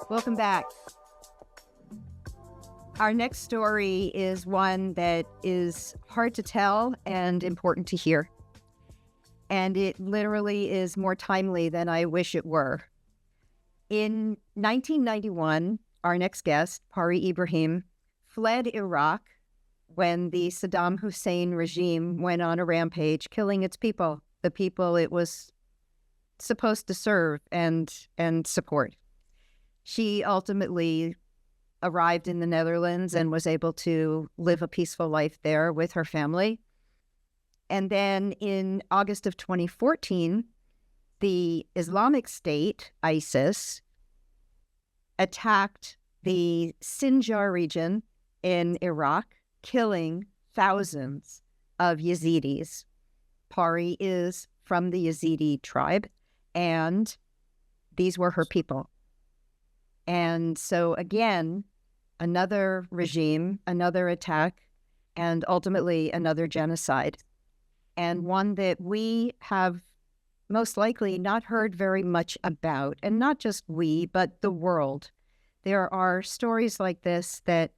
Welcome back. Our next story is one that is hard to tell and important to hear. And it literally is more timely than I wish it were. In 1991, our next guest, Pari Ibrahim, fled Iraq when the Saddam Hussein regime went on a rampage, killing its people, the people it was supposed to serve and support. She ultimately arrived in the Netherlands and was able to live a peaceful life there with her family. And then in August of 2014, the Islamic State, ISIS, attacked the Sinjar region in Iraq, killing thousands of Yazidis. Pari is from the Yezidi tribe, and these were her people. And so again, another regime, another attack, and ultimately another genocide. And one that we have most likely not heard very much about, and not just we, but the world. There are stories like this that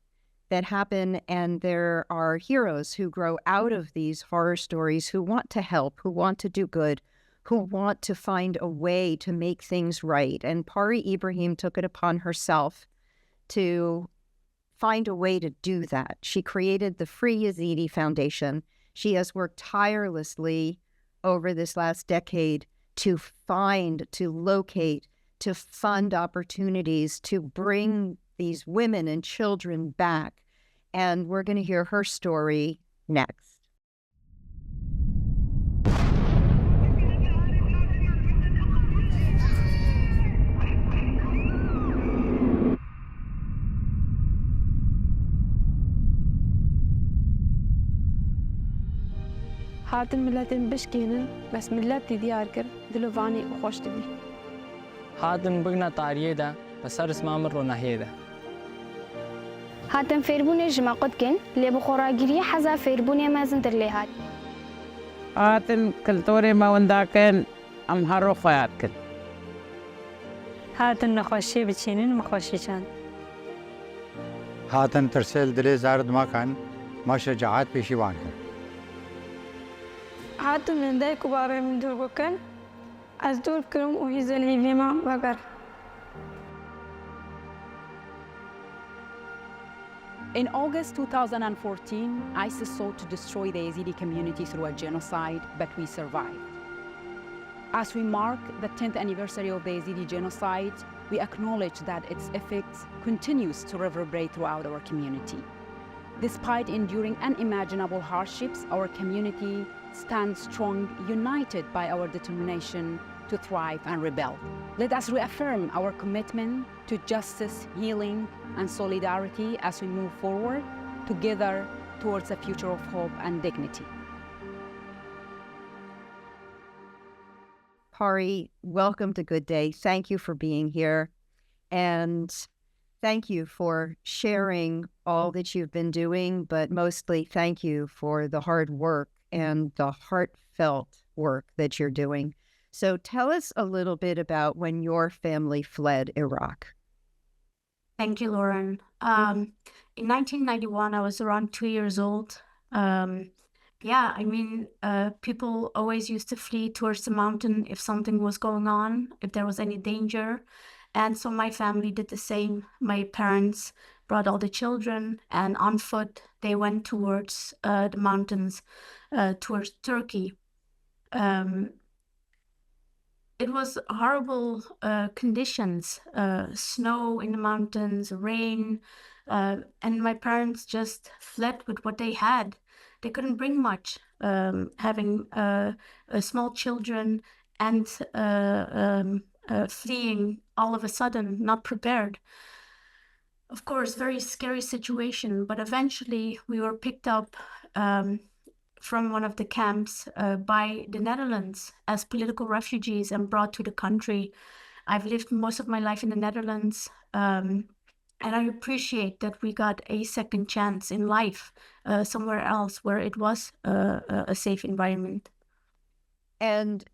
happen, and there are heroes who grow out of these horror stories, who want to help, who want to do good, who want to find a way to make things right. And Pari Ibrahim took it upon herself to find a way to do that. She created the Free Yezidi Foundation. She has worked tirelessly over this last decade to find, to locate, to fund opportunities to bring these women and children back. And we're going to hear her story next. هاتن ملتن بشكينن بس ملتي ديار كر دلوفاني وخوش تبي هاتن بقنا طاريه ده بس هرس ما مرو نهيه ده هاتن فيربوني جمع قدكن اللي بخوراجيري حزا فيربوني ما زندر لي هات هاتن كلتوري ما ونداكن ام هرو خياتكن هاتن نخوشي بچينن مخوشي چان هاتن ترسل دلي زارد ما كان ما شجاعات بيشيوان كن هاتن من داي كبار من دور كن از دور كرم وهيزلي فيما وقر In August 2014, ISIS sought to destroy the Yezidi community through a genocide, but we survived. As we mark the 10th anniversary of the Yezidi Genocide, we acknowledge that its effects continues to reverberate throughout our community. Despite enduring unimaginable hardships, our community stands strong, united by our determination to thrive and rebel. Let us reaffirm our commitment to justice, healing, and solidarity as we move forward together towards a future of hope and dignity. Pari, welcome to Good Day. Thank you for being here. And thank you for sharing all that you've been doing, but mostly thank you for the hard work and the heartfelt work that you're doing. So tell us a little bit about when your family fled Iraq. Thank you, Lauren. In 1991, I was around 2 years old. People always used to flee towards the mountain if something was going on, if there was any danger. And so my family did the same. My parents brought all the children, and on foot, they went towards the mountains, towards Turkey. It was horrible conditions, snow in the mountains, rain, and my parents just fled with what they had. They couldn't bring much, having small children and fleeing all of a sudden, not prepared. Of course, very scary situation, but eventually we were picked up from one of the camps by the Netherlands as political refugees and brought to the country. I've lived most of my life in the Netherlands, and I appreciate that we got a second chance in life somewhere else where it was a safe environment. And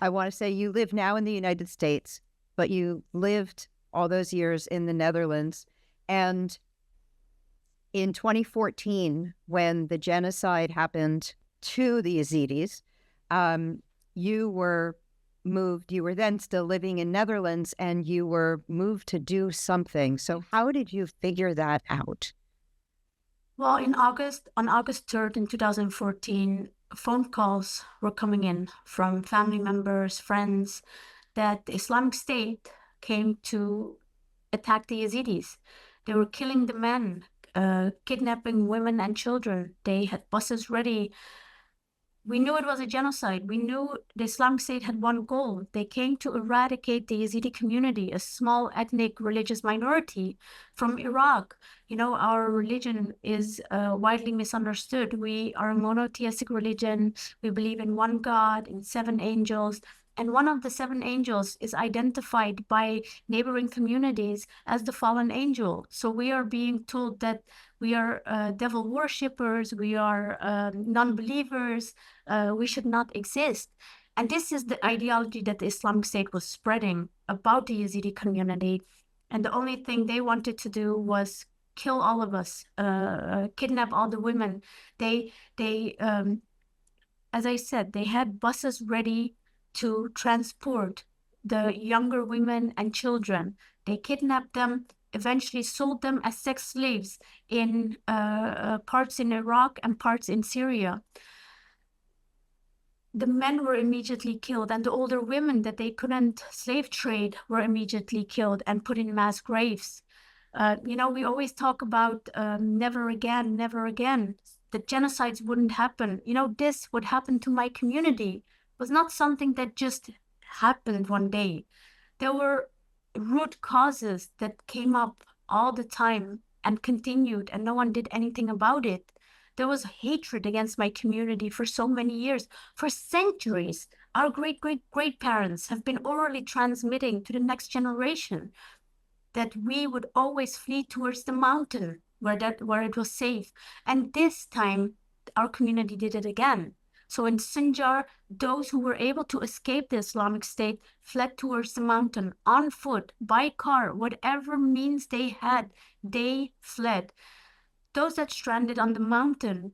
I want to say you live now in the United States, but you lived all those years in the Netherlands. And in 2014, when the genocide happened to the Yazidis, you were moved, you were then still living in Netherlands, and you were moved to do something. So how did you figure that out? Well, on August 3rd in 2014, phone calls were coming in from family members, friends, that the Islamic State came to attack the Yazidis. They were killing the men, kidnapping women and children. They had buses ready. We knew it was a genocide. We knew the Islamic State had one goal. They came to eradicate the Yazidi community, a small ethnic religious minority from Iraq. You know, our religion is widely misunderstood. We are a monotheistic religion. We believe in one God, in 7 angels. And one of the 7 angels is identified by neighboring communities as the fallen angel. So we are being told that we are devil worshippers, we are non-believers, we should not exist. And this is the ideology that the Islamic State was spreading about the Yazidi community. And the only thing they wanted to do was kill all of us, kidnap all the women. They as I said, they had buses ready to transport the younger women and children. They kidnapped them, eventually sold them as sex slaves in parts in Iraq and parts in Syria. The men were immediately killed, and the older women that they couldn't slave trade were immediately killed and put in mass graves. You know, we always talk about never again, never again. The genocides wouldn't happen. You know, this would happen to my community. It was not something that just happened one day. There were root causes that came up all the time and continued, and no one did anything about it. There was hatred against my community for so many years, for centuries. Our great-great-great-parents have been orally transmitting to the next generation that we would always flee towards the mountain where it was safe. And this time, our community did it again. So in Sinjar, those who were able to escape the Islamic State fled towards the mountain on foot, by car, whatever means they had, they fled. Those that stranded on the mountain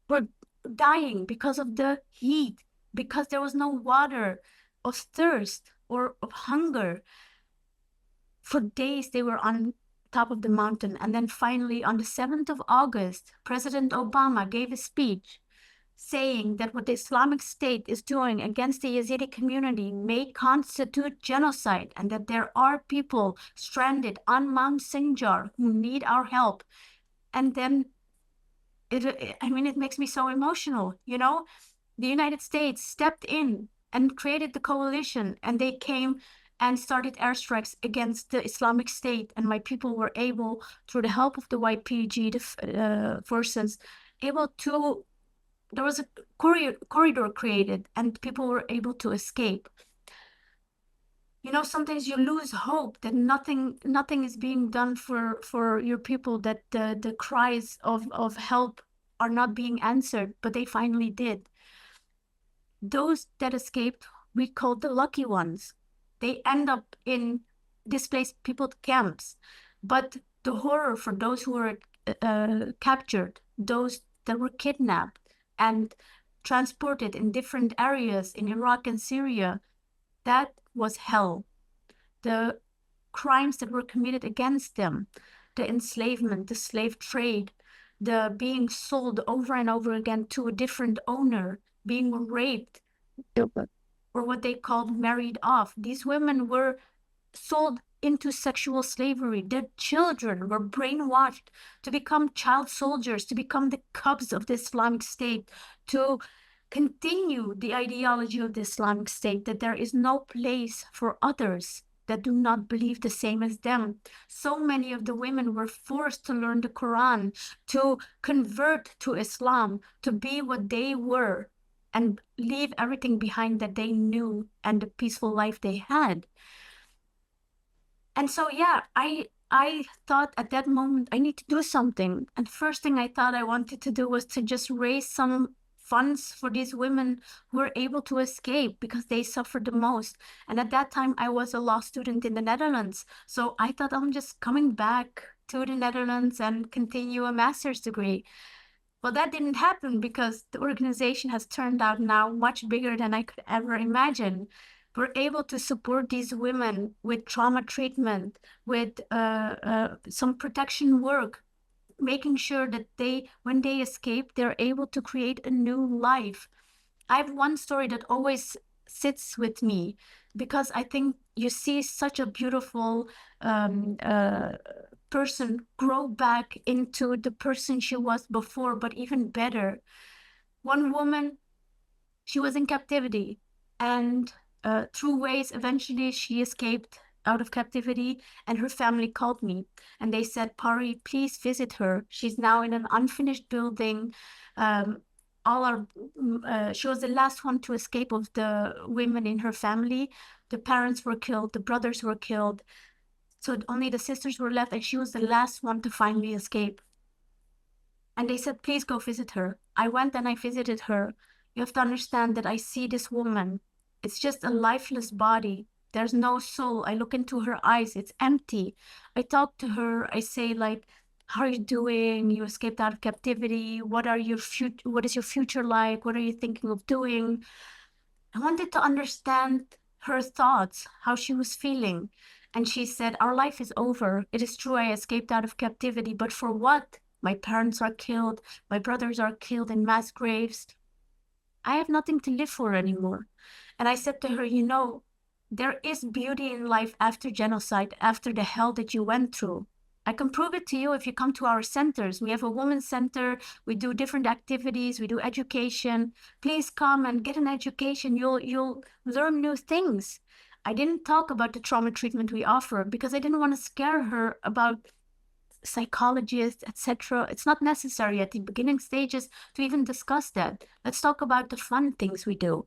were dying because of the heat, because there was no water, of thirst or of hunger. For days they were on top of the mountain. And then finally on the 7th of August, President Obama gave a speech saying that what the Islamic State is doing against the Yazidi community may constitute genocide, and that there are people stranded on Mount Sinjar who need our help. And then, it makes me so emotional, you know? The United States stepped in and created the coalition, and they came and started airstrikes against the Islamic State. And my people were able, through the help of the YPG forces, there was a corridor created, and people were able to escape. You know, sometimes you lose hope that nothing is being done for your people, that the cries of help are not being answered, but they finally did. Those that escaped, we called the lucky ones. They end up in displaced people camps. But the horror for those who were captured, those that were kidnapped and transported in different areas in Iraq and Syria, that was hell. The crimes that were committed against them, the enslavement, the slave trade, the being sold over and over again to a different owner, being raped, or what they called married off. These women were sold into sexual slavery. Their children were brainwashed to become child soldiers, to become the cubs of the Islamic State, to continue the ideology of the Islamic State, that there is no place for others that do not believe the same as them. So many of the women were forced to learn the Quran, to convert to Islam, to be what they were, and leave everything behind that they knew and the peaceful life they had. And so, yeah, I thought at that moment, I need to do something. And first thing I thought I wanted to do was to just raise some funds for these women who were able to escape because they suffered the most. And at that time, I was a law student in the Netherlands. So I thought I'm just coming back to the Netherlands and continue a master's degree. Well, that didn't happen because the organization has turned out now much bigger than I could ever imagine. We're able to support these women with trauma treatment, with some protection work, making sure that when they escape, they're able to create a new life. I have one story that always sits with me because I think you see such a beautiful person grow back into the person she was before, but even better. One woman, she was in captivity, and through ways, eventually she escaped out of captivity, and her family called me and they said, Pari, please visit her. She's now in an unfinished building. She was the last one to escape of the women in her family. The parents were killed, the brothers were killed. So only the sisters were left, and she was the last one to finally escape. And they said, please go visit her. I went and I visited her. You have to understand that I see this woman. It's just a lifeless body. There's no soul. I look into her eyes. It's empty. I talk to her. I say, like, how are you doing? You escaped out of captivity. What is your future like? What are you thinking of doing? I wanted to understand her thoughts, how she was feeling. And she said, our life is over. It is true I escaped out of captivity, but for what? My parents are killed. My brothers are killed in mass graves. I have nothing to live for anymore. And I said to her, you know, there is beauty in life after genocide, after the hell that you went through. I can prove it to you if you come to our centers. We have a women's center. We do different activities. We do education. Please come and get an education. You'll learn new things. I didn't talk about the trauma treatment we offer because I didn't want to scare her about psychologists, etc. It's not necessary at the beginning stages to even discuss that. Let's talk about the fun things we do.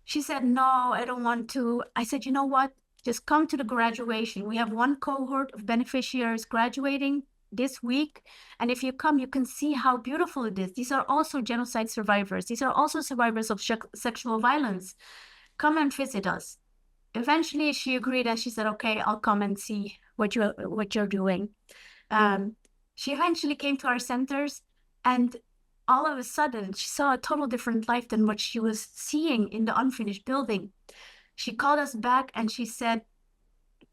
She said, no, I don't want to. I said, you know what? Just come to the graduation. We have one cohort of beneficiaries graduating this week. And if you come, you can see how beautiful it is. These are also genocide survivors. These are also survivors of sexual violence. Come and visit us. Eventually, she agreed and she said, okay, I'll come and see what you're doing. She eventually came to our centers, and all of a sudden, she saw a total different life than what she was seeing in the unfinished building. She called us back and she said,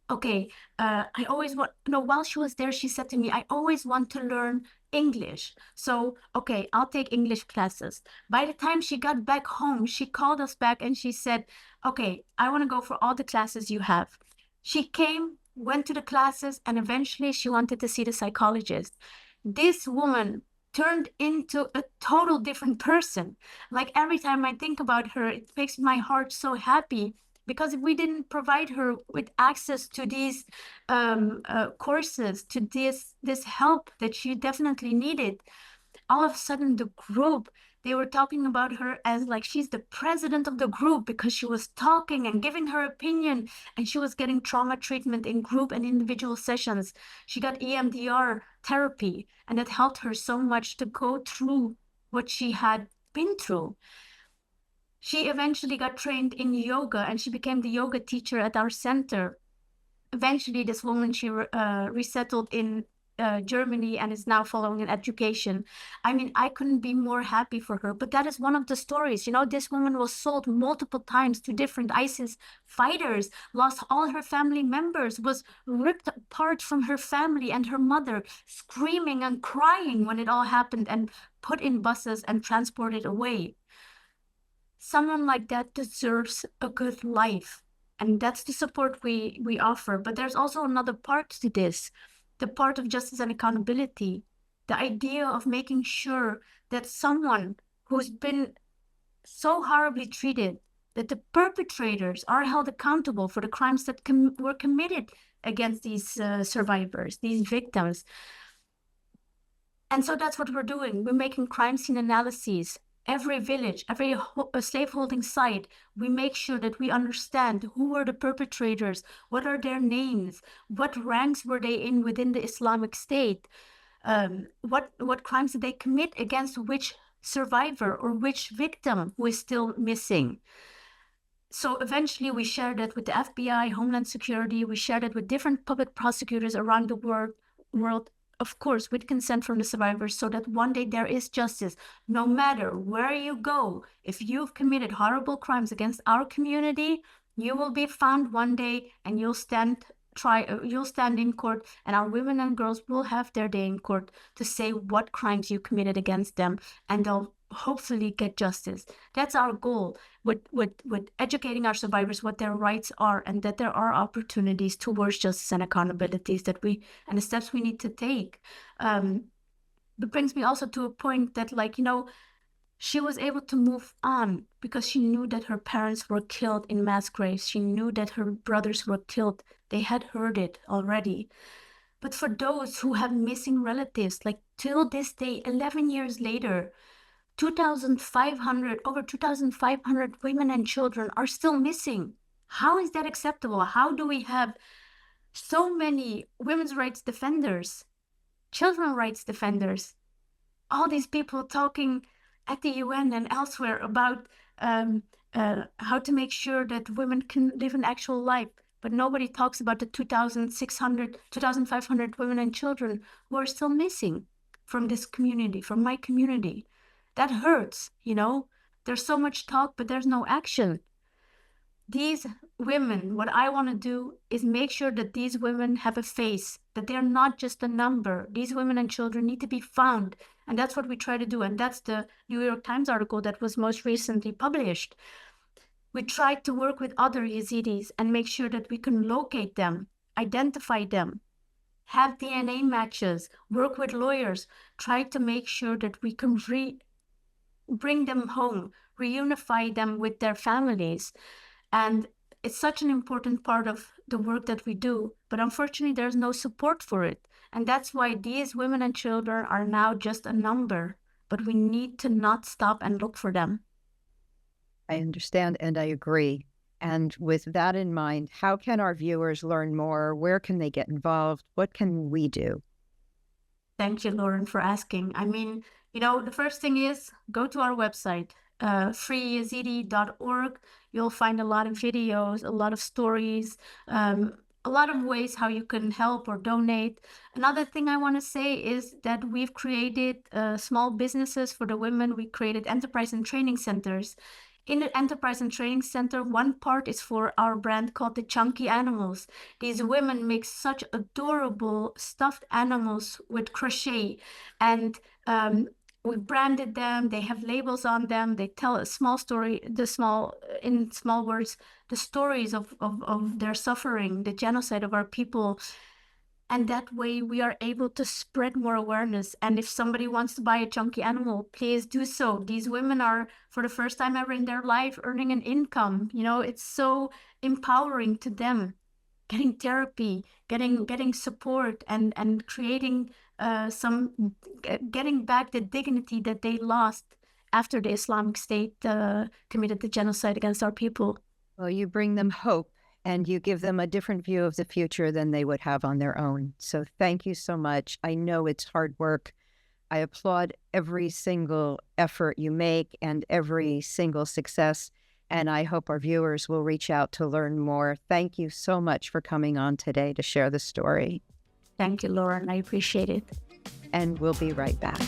okay, I always want, while she was there, she said to me, I always want to learn English. So, okay, I'll take English classes. By the time she got back home, she called us back and she said, okay, I want to go for all the classes you have. She came, went to the classes, and eventually she wanted to see the psychologist. This woman turned into a total different person. Like, every time I think about her, it makes my heart so happy, because if we didn't provide her with access to these courses, to this help that she definitely needed, all of a sudden the group, they were talking about her as like she's the president of the group, because she was talking and giving her opinion, and she was getting trauma treatment in group and individual sessions. She got EMDR therapy, and it helped her so much to go through what she had been through. She eventually got trained in yoga, and she became the yoga teacher at our center. Eventually, this woman, she resettled in Germany and is now following an education. I mean, I couldn't be more happy for her, but that is one of the stories. You know, this woman was sold multiple times to different ISIS fighters, lost all her family members, was ripped apart from her family and her mother, screaming and crying when it all happened, and put in buses and transported away. Someone like that deserves a good life. And that's the support we offer. But there's also another part to this, the part of justice and accountability, the idea of making sure that someone who's been so horribly treated, that the perpetrators are held accountable for the crimes that were committed against these survivors, these victims. And so that's what we're doing. We're making crime scene analyses. Every village, every slaveholding site, we make sure that we understand who were the perpetrators, what are their names, what ranks were they in within the Islamic State, what crimes did they commit against which survivor or which victim who is still missing. So eventually we shared it with the FBI, Homeland Security. We shared it with different public prosecutors around the world, of course, with consent from the survivors, so that one day there is justice. No matter where you go, if you've committed horrible crimes against our community, you will be found one day and you'll stand in court, and our women and girls will have their day in court to say what crimes you committed against them, and they'll hopefully get justice. That's our goal with educating our survivors what their rights are, and that there are opportunities towards justice and accountabilities and the steps we need to take. That brings me also to a point that, like, you know, she was able to move on because she knew that her parents were killed in mass graves. She knew that her brothers were killed. They had heard it already. But for those who have missing relatives, like till this day, 11 years later, over 2,500 women and children are still missing. How is that acceptable? How do we have so many women's rights defenders, children's rights defenders, all these people talking at the UN and elsewhere about how to make sure that women can live an actual life, but nobody talks about the 2,500 women and children who are still missing from this community, from my community. That hurts, you know? There's so much talk, but there's no action. These women, what I want to do is make sure that these women have a face, that they're not just a number. These women and children need to be found. And that's what we try to do. And that's the New York Times article that was most recently published. We try to work with other Yazidis and make sure that we can locate them, identify them, have DNA matches, work with lawyers, try to make sure that we can bring them home, reunify them with their families. And it's such an important part of the work that we do, but unfortunately there's no support for it. And that's why these women and children are now just a number, but we need to not stop and look for them. I understand and I agree. And with that in mind, how can our viewers learn more? Where can they get involved? What can we do? Thank you, Lauren, for asking. I mean, you know, the first thing is go to our website, freeyezidi.org. You'll find a lot of videos, a lot of stories, a lot of ways how you can help or donate. Another thing I want to say is that we've created small businesses for the women. We created enterprise and training centers. In the Enterprise and Training Center, one part is for our brand called the Chunky Animals. These women make such adorable stuffed animals with crochet, and we branded them. They have labels on them. They tell a small story, in small words, the stories of their suffering, the genocide of our people. And that way we are able to spread more awareness. And if somebody wants to buy a chunky animal, please do so. These women are, for the first time ever in their life, earning an income. You know, it's so empowering to them, getting therapy, getting support, and creating getting back the dignity that they lost after the Islamic State committed the genocide against our people. Well, you bring them hope. And you give them a different view of the future than they would have on their own. So thank you so much. I know it's hard work. I applaud every single effort you make and every single success. And I hope our viewers will reach out to learn more. Thank you so much for coming on today to share the story. Thank you, Lauren. I appreciate it. And we'll be right back.